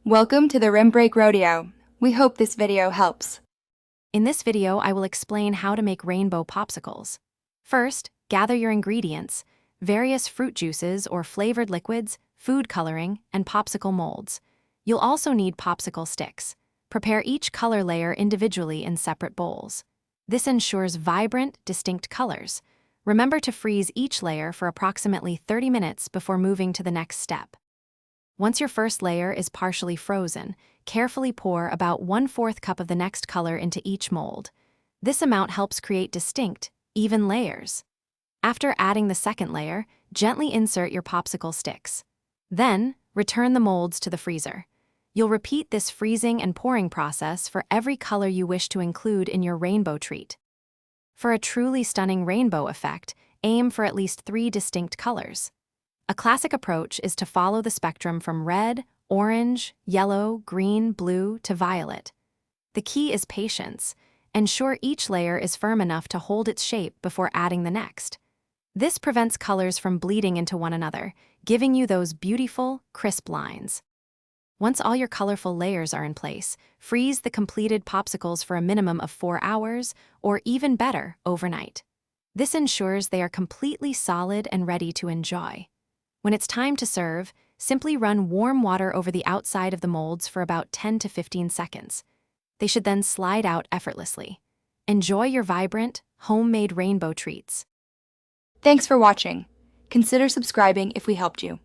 Welcome to the Rim Break Rodeo. We hope this video helps. In this video, I will explain how to make rainbow popsicles. First, gather your ingredients: various fruit juices or flavored liquids, food coloring, and popsicle molds. You'll also need popsicle sticks. Prepare each color layer individually in separate bowls. This ensures vibrant, distinct colors. Remember to freeze each layer for approximately 30 minutes before moving to the next step. Once your first layer is partially frozen, carefully pour about 1/4 cup of the next color into each mold. This amount helps create distinct, even layers. After adding the second layer, gently insert your popsicle sticks. Then, return the molds to the freezer. You'll repeat this freezing and pouring process for every color you wish to include in your rainbow treat. For a truly stunning rainbow effect, aim for at least 3 distinct colors. A classic approach is to follow the spectrum from red, orange, yellow, green, blue to violet. The key is patience. Ensure each layer is firm enough to hold its shape before adding the next. This prevents colors from bleeding into one another, giving you those beautiful, crisp lines. Once all your colorful layers are in place, freeze the completed popsicles for a minimum of 4 hours, or even better, overnight. This ensures they are completely solid and ready to enjoy. When it's time to serve, simply run warm water over the outside of the molds for about 10 to 15 seconds. They should then slide out effortlessly. Enjoy your vibrant, homemade rainbow treats. Thanks for watching. Consider subscribing if we helped you.